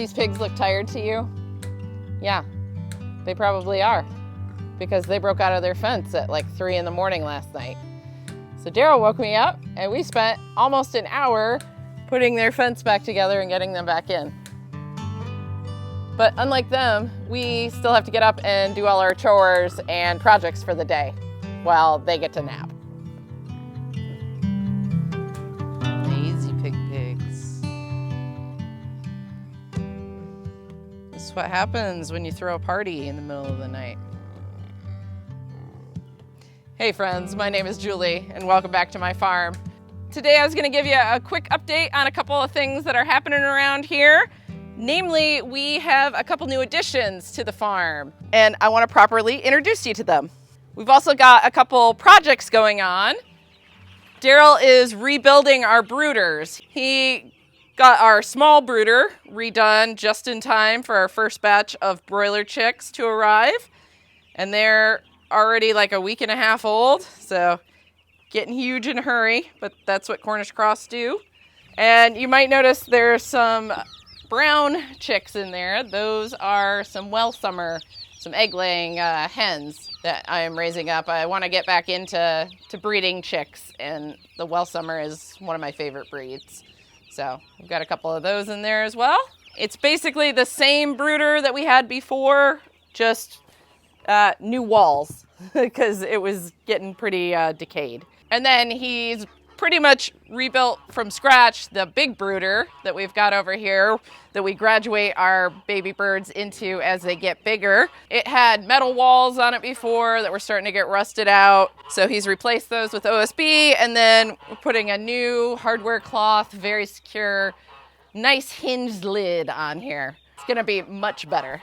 these pigs look tired to you? Yeah, they probably are, because they broke out of their fence at like 3 in the morning last night. So Daryl woke me up and we spent almost an hour putting their fence back together and getting them back in. But unlike them, we still have to get up and do all our chores and projects for the day while they get to nap. Lazy pigs. This is what happens when you throw a party in the middle of the night. Hey friends, my name is Julie and welcome back to my farm. Today I was going to give you a quick update on a couple of things that are happening around here. Namely, we have a couple new additions to the farm and I want to properly introduce you to them. We've also got a couple projects going on. Daryl is rebuilding our brooders. He got our small brooder redone just in time for our first batch of broiler chicks to arrive. And they're already like a week and a half old, so getting huge in a hurry, but that's what Cornish cross do. And you might notice there's some brown chicks in there. Those are some some egg-laying hens that I am raising up. I want to get back into breeding chicks, and the Welsummer is one of my favorite breeds. So we've got a couple of those in there as well. It's basically the same brooder that we had before, just new walls because it was getting pretty decayed. And then he's pretty much rebuilt from scratch the big brooder that we've got over here that we graduate our baby birds into as they get bigger. It had metal walls on it before that were starting to get rusted out. So he's replaced those with OSB, and then we're putting a new hardware cloth, very secure, nice hinged lid on here. It's gonna be much better.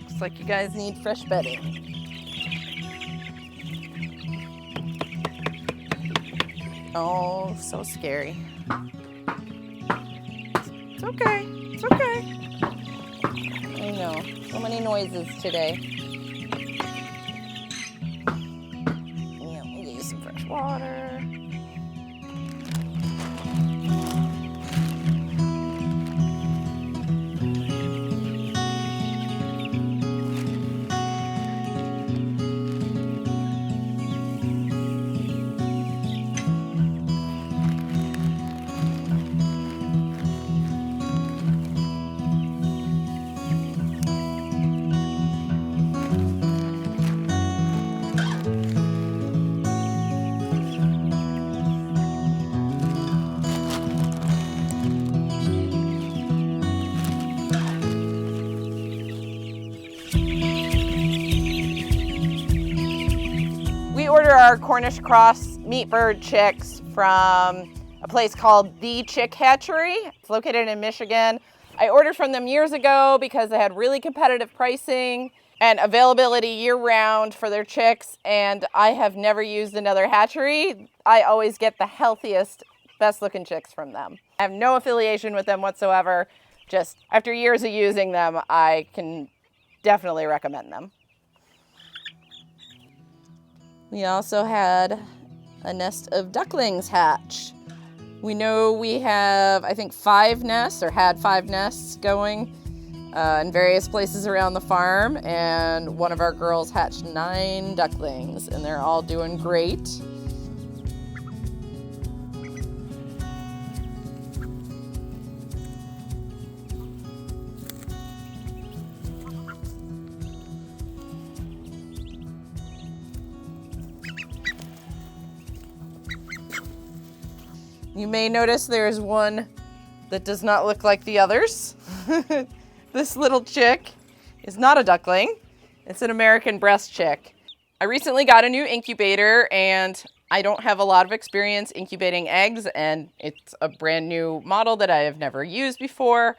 Looks like you guys need fresh bedding. Oh, so scary. It's okay. It's okay. I know. So many noises today. Yeah, we'll get you some fresh water. We order our Cornish cross meat bird chicks from a place called The Chick Hatchery. It's located in Michigan. I ordered from them years ago because they had really competitive pricing and availability year-round for their chicks, and I have never used another hatchery. I always get the healthiest, best-looking chicks from them. I have no affiliation with them whatsoever. Just after years of using them, I can definitely recommend them. We also had a nest of ducklings hatch. We know we have, I think, 5 nests, or had 5 nests going in various places around the farm, and one of our girls hatched 9 ducklings, and they're all doing great. You may notice there's one that does not look like the others. This little chick is not a duckling. It's an American breast chick. I recently got a new incubator and I don't have a lot of experience incubating eggs, and it's a brand new model that I have never used before.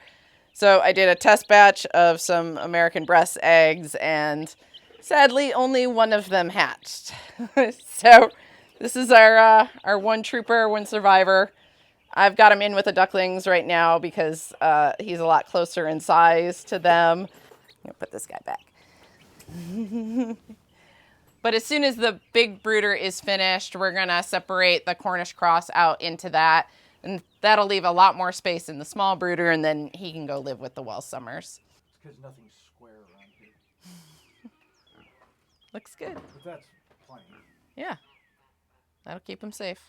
So I did a test batch of some American breast eggs, and sadly only one of them hatched. So this is our one trooper, one survivor. I've got him in with the ducklings right now because he's a lot closer in size to them. I'm gonna put this guy back. But as soon as the big brooder is finished, we're gonna separate the Cornish cross out into that. And that'll leave a lot more space in the small brooder, and then he can go live with the Welsummers. It's because nothing's square around here. Looks good. But that's plenty. Yeah, that'll keep him safe.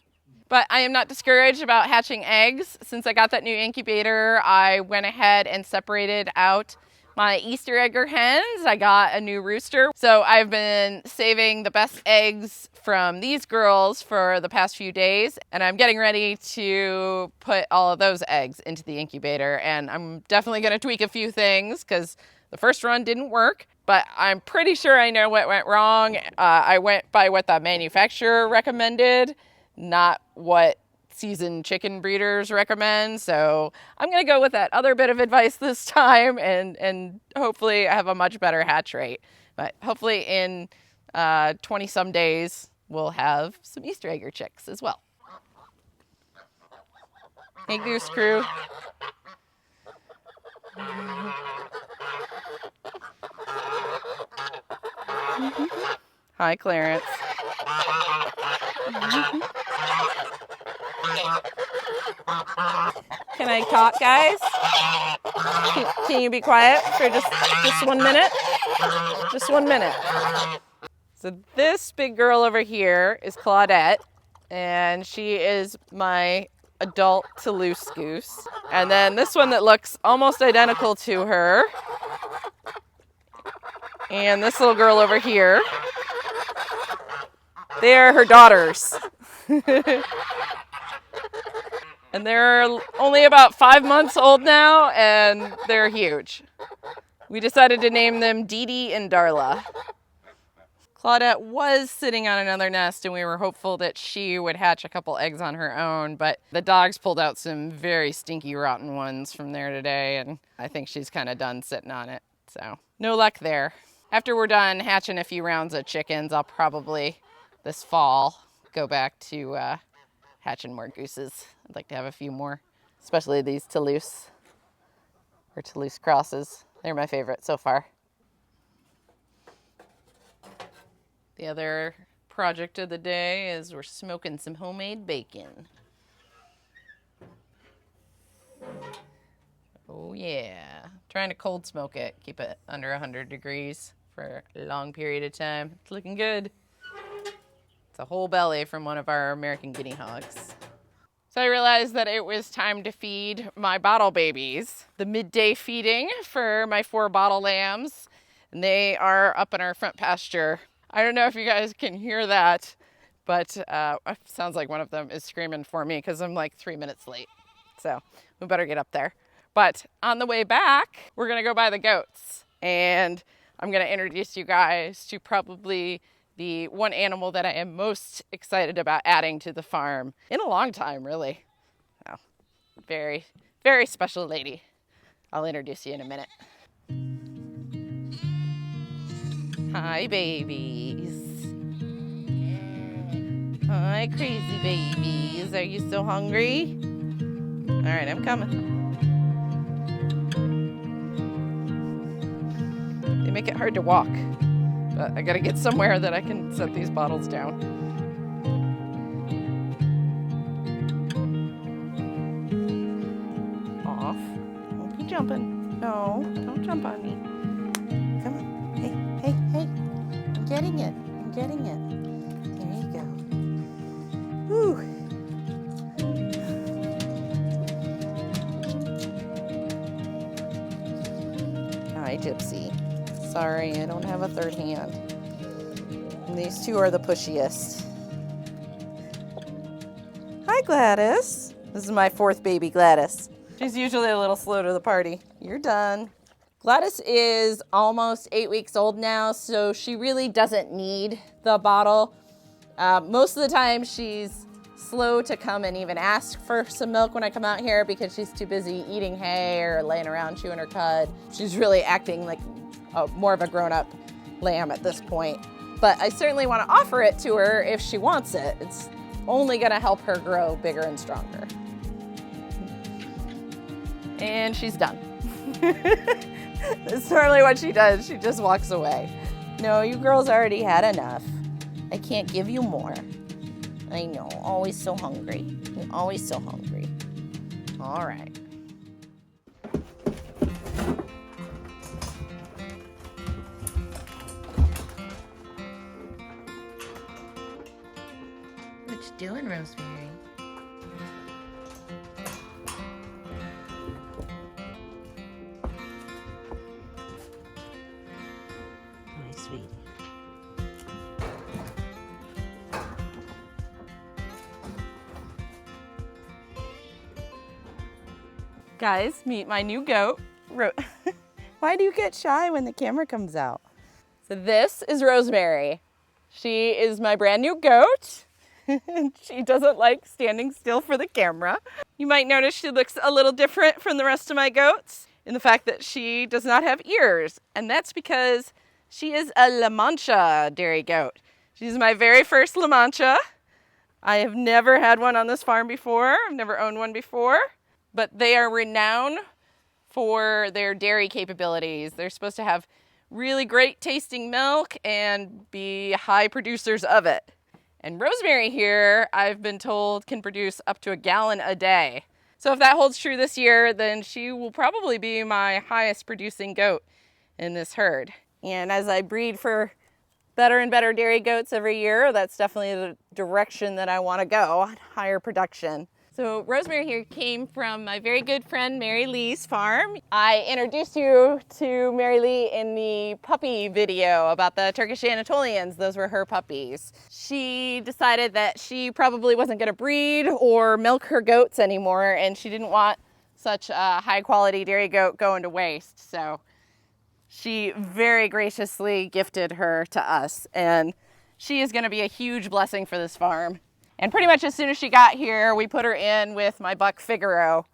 But I am not discouraged about hatching eggs. Since I got that new incubator, I went ahead and separated out my Easter egger hens. I got a new rooster. So I've been saving the best eggs from these girls for the past few days, and I'm getting ready to put all of those eggs into the incubator. And I'm definitely gonna tweak a few things because the first run didn't work, but I'm pretty sure I know what went wrong. I went by what the manufacturer recommended, not what seasoned chicken breeders recommend. So I'm gonna go with that other bit of advice this time and hopefully have a much better hatch rate. But hopefully in 20 some days, we'll have some Easter egger chicks as well. Hey, Goose crew. Hi, Clarence. Can I talk, guys? Can you be quiet for just 1 minute? Just 1 minute. So this big girl over here is Claudette, and she is my adult Toulouse goose. And then this one that looks almost identical to her, and this little girl over here, they are her daughters. And they're only about 5 months old now, and they're huge. We decided to name them Dee Dee and Darla. Claudette was sitting on another nest, and we were hopeful that she would hatch a couple eggs on her own, but the dogs pulled out some very stinky, rotten ones from there today, and I think she's kind of done sitting on it, so no luck there. After we're done hatching a few rounds of chickens, I'll probably, this fall, go back to hatching more gooses. I'd like to have a few more, especially these Toulouse or Toulouse crosses. They're my favorite so far. The other project of the day is we're smoking some homemade bacon. Oh yeah, trying to cold smoke it, keep it under 100 degrees for a long period of time. It's looking good. It's a whole belly from one of our American guinea hogs. So I realized that it was time to feed my bottle babies. The midday feeding for my 4 bottle lambs, and they are up in our front pasture. I don't know if you guys can hear that, but it sounds like one of them is screaming for me because I'm like 3 minutes late. So we better get up there. But on the way back, we're gonna go buy the goats, and I'm gonna introduce you guys to probably the one animal that I am most excited about adding to the farm in a long time, really. Oh, very, very special lady. I'll introduce you in a minute. Hi, babies. Hi, crazy babies. Are you still hungry? All right, I'm coming. They make it hard to walk, but I gotta get somewhere that I can set these bottles down. Off. Don't be jumping. No, don't jump on me. Come on. Hey, hey, hey. I'm getting it. I'm getting it. There you go. Whew. Hi, Gypsy. Sorry, I don't have a third hand. And these two are the pushiest. Hi, Gladys. This is my 4th baby, Gladys. She's usually a little slow to the party. You're done. Gladys is almost 8 weeks old now, so she really doesn't need the bottle. Most of the time, she's slow to come and even ask for some milk when I come out here because she's too busy eating hay or laying around chewing her cud. She's really acting like more of a grown-up lamb at this point. But I certainly want to offer it to her if she wants it. It's only going to help her grow bigger and stronger. And she's done. That's normally what she does. She just walks away. No, you girls already had enough. I can't give you more. I know, always so hungry. You're always so hungry. All right. What you doing, Rosemary? My sweetie. Guys, meet my new goat. Why do you get shy when the camera comes out? So this is Rosemary. She is my brand new goat. She doesn't like standing still for the camera. You might notice she looks a little different from the rest of my goats in the fact that she does not have ears. And that's because she is a Lamancha dairy goat. She's my very first Lamancha. I have never had one on this farm before. I've never owned one before. But they are renowned for their dairy capabilities. They're supposed to have really great tasting milk and be high producers of it. And Rosemary here, I've been told, can produce up to 1 gallon a day. So if that holds true this year, then she will probably be my highest producing goat in this herd. And as I breed for better and better dairy goats every year, that's definitely the direction that I want to go, higher production. So Rosemary here came from my very good friend Mary Lee's farm. I introduced you to Mary Lee in the puppy video about the Turkish Anatolians. Those were her puppies. She decided that she probably wasn't going to breed or milk her goats anymore, and she didn't want such a high quality dairy goat going to waste. So she very graciously gifted her to us, and she is going to be a huge blessing for this farm. And pretty much as soon as she got here, we put her in with my buck Figaro.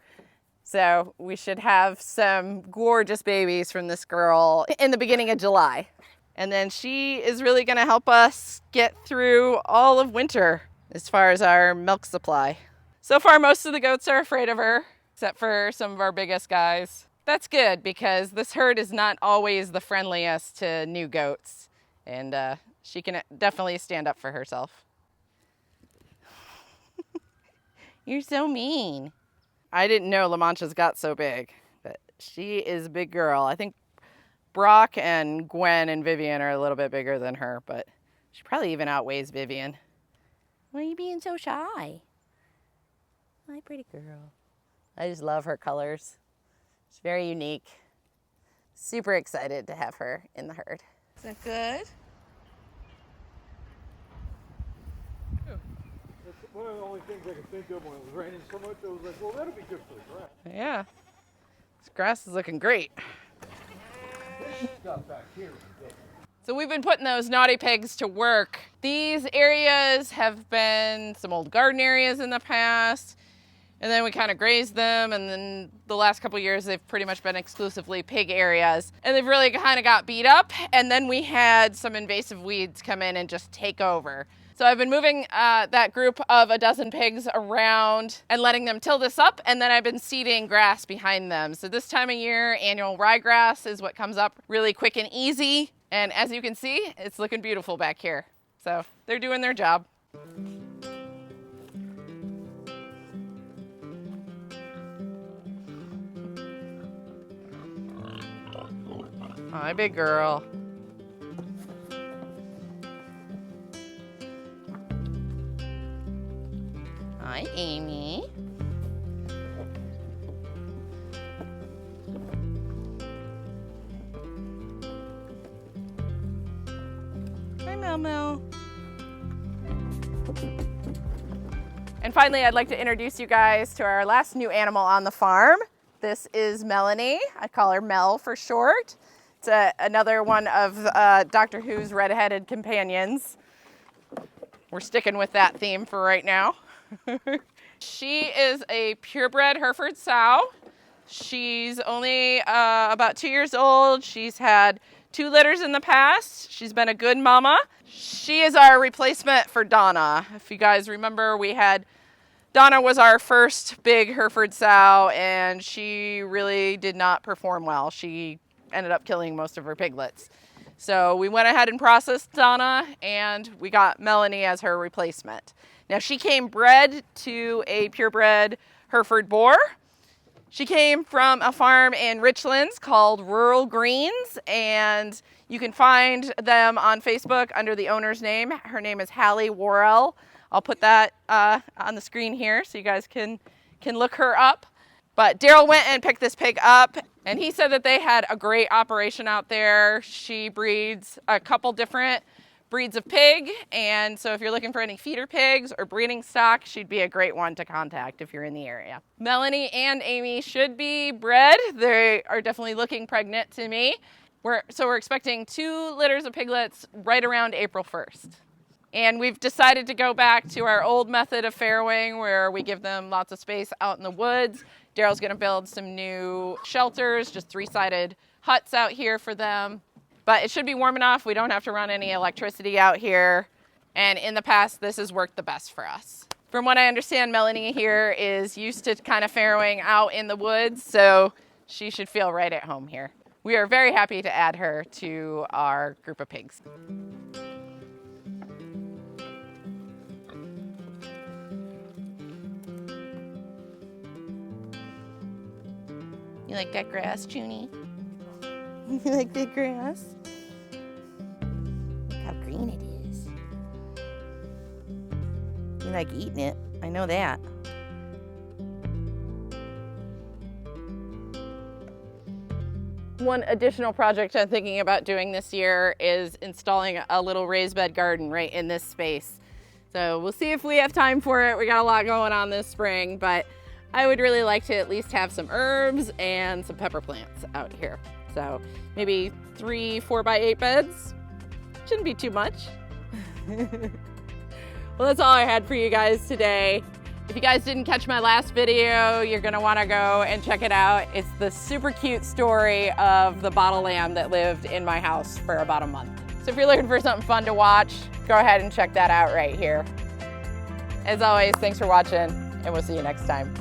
So we should have some gorgeous babies from this girl in the beginning of July. And then she is really gonna help us get through all of winter as far as our milk supply. So far, most of the goats are afraid of her, except for some of our biggest guys. That's good because this herd is not always the friendliest to new goats. And she can definitely stand up for herself. You're so mean. I didn't know Lamanchas got so big, but she is a big girl. I think Brock and Gwen and Vivian are a little bit bigger than her, but she probably even outweighs Vivian. Why are you being so shy? My pretty girl. I just love her colors. She's very unique. Super excited to have her in the herd. Is that good? One of the only things I could think of when it was raining so much, I was like, well, that'll be good for the grass. Yeah. This grass is looking great. This stuff back here is good. So we've been putting those naughty pigs to work. These areas have been some old garden areas in the past, and then we kind of grazed them, and then the last couple years they've pretty much been exclusively pig areas. And they've really kind of got beat up, and then we had some invasive weeds come in and just take over. So I've been moving that group of 12 pigs around and letting them till this up, and then I've been seeding grass behind them. So this time of year, annual ryegrass is what comes up really quick and easy. And as you can see, it's looking beautiful back here. So they're doing their job. Hi, big girl. Hi, Amy. Hi, Mel Mel. And finally, I'd like to introduce you guys to our last new animal on the farm. This is Melanie. I call her Mel for short. It's another one of Doctor Who's redheaded companions. We're sticking with that theme for right now. She is a purebred Hereford sow. She's only about 2 years old. She's had 2 litters in the past. She's been a good mama. She is our replacement for Donna. If you guys remember, Donna was our first big Hereford sow, and she really did not perform well. She ended up killing most of her piglets. So we went ahead and processed Donna, and we got Melanie as her replacement. Now she came bred to a purebred Hereford boar, She came from a farm in Richlands called Rural Greens, and you can find them on Facebook under the owner's name. Her name is Hallie Worrell. I'll put that on the screen here so you guys can look her up. But Daryl went and picked this pig up, and he said that they had a great operation out there. She breeds a couple different breeds of pig, and so if you're looking for any feeder pigs or breeding stock, she'd be a great one to contact if you're in the area. Melanie and Amy should be bred. They are definitely looking pregnant to me. So we're expecting 2 litters of piglets right around April 1st. And we've decided to go back to our old method of farrowing where we give them lots of space out in the woods. Daryl's gonna build some new shelters, just 3-sided huts out here for them. But it should be warm enough. We don't have to run any electricity out here. And in the past, this has worked the best for us. From what I understand, Melanie here is used to kind of farrowing out in the woods, so she should feel right at home here. We are very happy to add her to our group of pigs. You like that grass, Junie? You like that grass? Look how green it is. You like eating it. I know that. One additional project I'm thinking about doing this year is installing a little raised bed garden right in this space. So we'll see if we have time for it. We got a lot going on this spring, but I would really like to at least have some herbs and some pepper plants out here. So maybe 3 4x8 beds. Shouldn't be too much. Well, that's all I had for you guys today. If you guys didn't catch my last video, you're gonna wanna go and check it out. It's the super cute story of the bottle lamb that lived in my house for about a month. So if you're looking for something fun to watch, go ahead and check that out right here. As always, thanks for watching, and we'll see you next time.